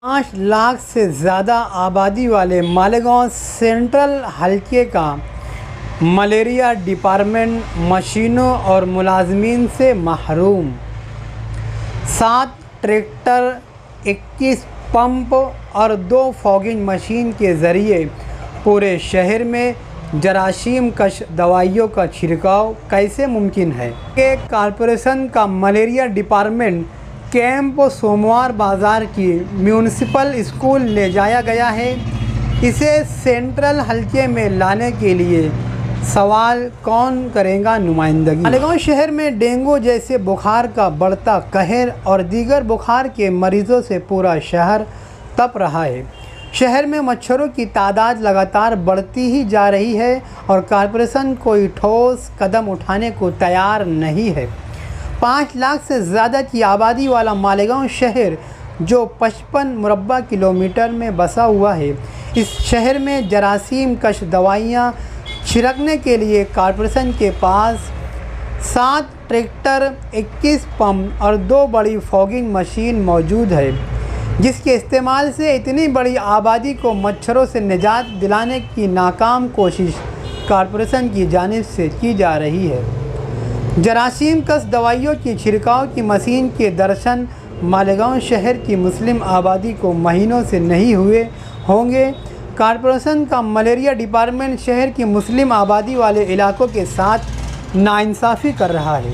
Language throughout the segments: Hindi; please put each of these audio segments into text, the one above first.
5 लाख से ज़्यादा आबादी वाले मालेगांव सेंट्रल हलके का मलेरिया डिपार्टमेंट मशीनों और मुलाजमीन से महरूम। 7 ट्रैक्टर, 21 पंप और 2 फॉगिंग मशीन के ज़रिए पूरे शहर में जरासीम कश दवाइयों का छिड़काव कैसे मुमकिन है? के कॉरपोरेशन का मलेरिया डिपार्टमेंट कैंप सोमवार बाज़ार की म्यूनिसिपल स्कूल ले जाया गया है। इसे सेंट्रल हलके में लाने के लिए सवाल कौन करेगा नुमाइंदगी। मालेगांव शहर में डेंगू जैसे बुखार का बढ़ता कहर और दीगर बुखार के मरीजों से पूरा शहर तप रहा है। शहर में मच्छरों की तादाद लगातार बढ़ती ही जा रही है और कॉरपोरेशन कोई ठोस कदम उठाने को तैयार नहीं है। 5 लाख से ज़्यादा की आबादी वाला मालेगांव शहर जो 55 मुरब्बा किलोमीटर में बसा हुआ है, इस शहर में जरासीम कश दवाइयाँ छिड़कने के लिए कॉरपोरेशन के पास 7 ट्रैक्टर, 21 पंप और 2 बड़ी फॉगिंग मशीन मौजूद है, जिसके इस्तेमाल से इतनी बड़ी आबादी को मच्छरों से निजात दिलाने की नाकाम कोशिश कॉरपोरेशन की जानिब से की जा रही है। जरासीम कश दवाइयों की छिड़काव की मशीन के दर्शन मालेगांव शहर की मुस्लिम आबादी को महीनों से नहीं हुए होंगे। कॉरपोरेशन का मलेरिया डिपार्टमेंट शहर की मुस्लिम आबादी वाले इलाकों के साथ नाइंसाफ़ी कर रहा है,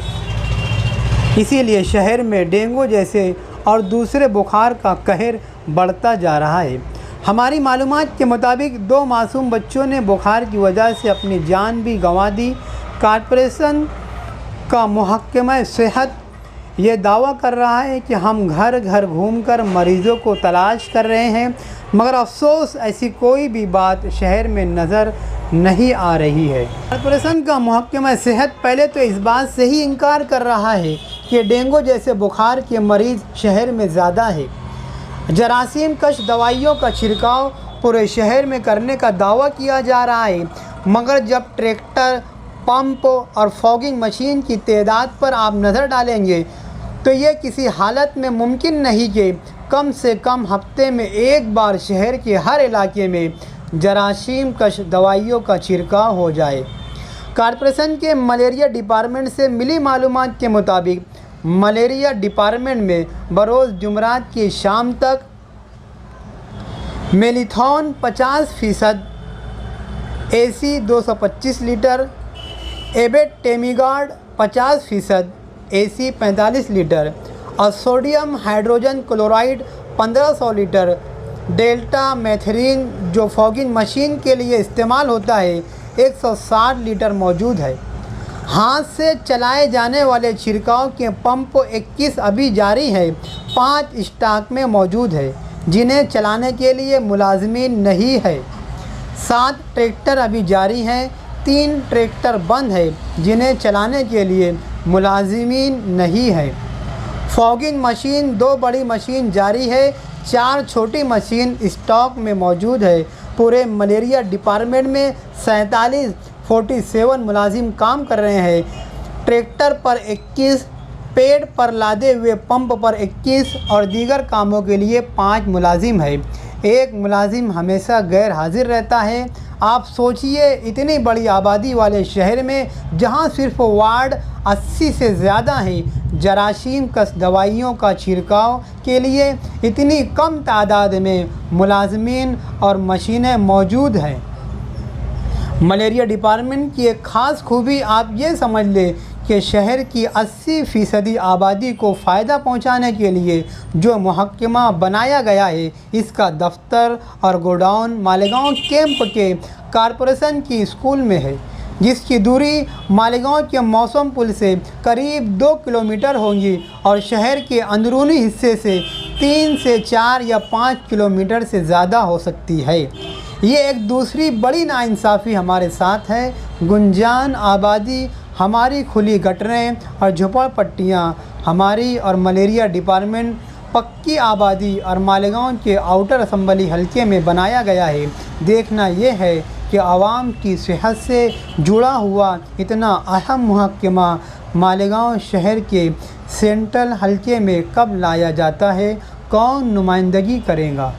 इसीलिए शहर में डेंगू जैसे और दूसरे बुखार का कहर बढ़ता जा रहा है। हमारी मालूमात के मुताबिक 2 मासूम बच्चों ने बुखार की वजह से अपनी जान भी गंवा दी। कॉरपोरेशन का महकमा सेहत ये दावा कर रहा है कि हम घर घर घूमकर मरीज़ों को तलाश कर रहे हैं, मगर अफसोस ऐसी कोई भी बात शहर में नज़र नहीं आ रही है। कॉरपोरेशन का महकमा सेहत पहले तो इस बात से ही इनकार कर रहा है कि डेंगू जैसे बुखार के मरीज़ शहर में ज़्यादा है। जरासीम कश दवाइयों का छिड़काव पूरे शहर में करने का दावा किया जा रहा है, मगर जब ट्रैक्टर, पंप और फॉगिंग मशीन की तादाद पर आप नज़र डालेंगे तो ये किसी हालत में मुमकिन नहीं कि कम से कम हफ्ते में एक बार शहर के हर इलाके में जरासीम कश दवाइयों का छिड़काव हो जाए। कॉरपोरेशन के मलेरिया डिपार्टमेंट से मिली मालूमात के मुताबिक मलेरिया डिपार्टमेंट में बरोज़ जुमरात की शाम तक मेलिथॉन 50%, AC 225 लीटर, एबेटेमीगार्ड 50%, AC 45 लीटर और sodium hydrogen chloride 1500 litre, deltamethrin जो फॉगिंग मशीन के लिए इस्तेमाल होता है 160 लीटर मौजूद है। हाथ से चलाए जाने वाले छिड़काव के पंप 21 अभी जारी है, 5 स्टॉक में मौजूद है जिन्हें चलाने के लिए मुलाजमीन नहीं है। 7 ट्रैक्टर अभी जारी हैं, 3 ट्रैक्टर बंद है जिन्हें चलाने के लिए मुलाजिमीन नहीं है। फॉगिंग मशीन 2 बड़ी मशीन जारी है, 4 छोटी मशीन स्टॉक में मौजूद है। पूरे मलेरिया डिपार्टमेंट में 47 मुलाजिम काम कर रहे हैं। ट्रैक्टर पर 21, पेड़ पर लादे हुए पंप पर 21 और दीगर कामों के लिए 5 मुलाजिम है। 1 मुलाजिम हमेशा गैर हाजिर रहता है। आप सोचिए, इतनी बड़ी आबादी वाले शहर में जहां सिर्फ वार्ड 80 से ज़्यादा हैं, जरासीम कश दवाइयों का छिड़काव के लिए इतनी कम तादाद में मुलाजमीन और मशीनें मौजूद हैं। मलेरिया डिपार्टमेंट की एक ख़ास खूबी आप ये समझ लें कि शहर की 80% आबादी को फ़ायदा पहुंचाने के लिए जो महकमा बनाया गया है, इसका दफ्तर और गोडाउन मालेगांव कैंप के कॉरपोरेशन की स्कूल में है, जिसकी दूरी मालेगांव के मौसम पुल से करीब 2 किलोमीटर होगी और शहर के अंदरूनी हिस्से से 3 से 4 या 5 किलोमीटर से ज़्यादा हो सकती है। ये एक दूसरी बड़ी नाइंसाफ़ी हमारे साथ है। गुंजान आबादी, हमारी खुली गटरें और झुपड़पट्टियाँ हमारी और मलेरिया डिपार्टमेंट पक्की आबादी और मालेगांव के आउटर असम्बली हलके में बनाया गया है। देखना यह है कि आवाम की सेहत से जुड़ा हुआ इतना अहम महकमा मालेगांव शहर के सेंट्रल हलके में कब लाया जाता है। कौन नुमाइंदगी करेगा?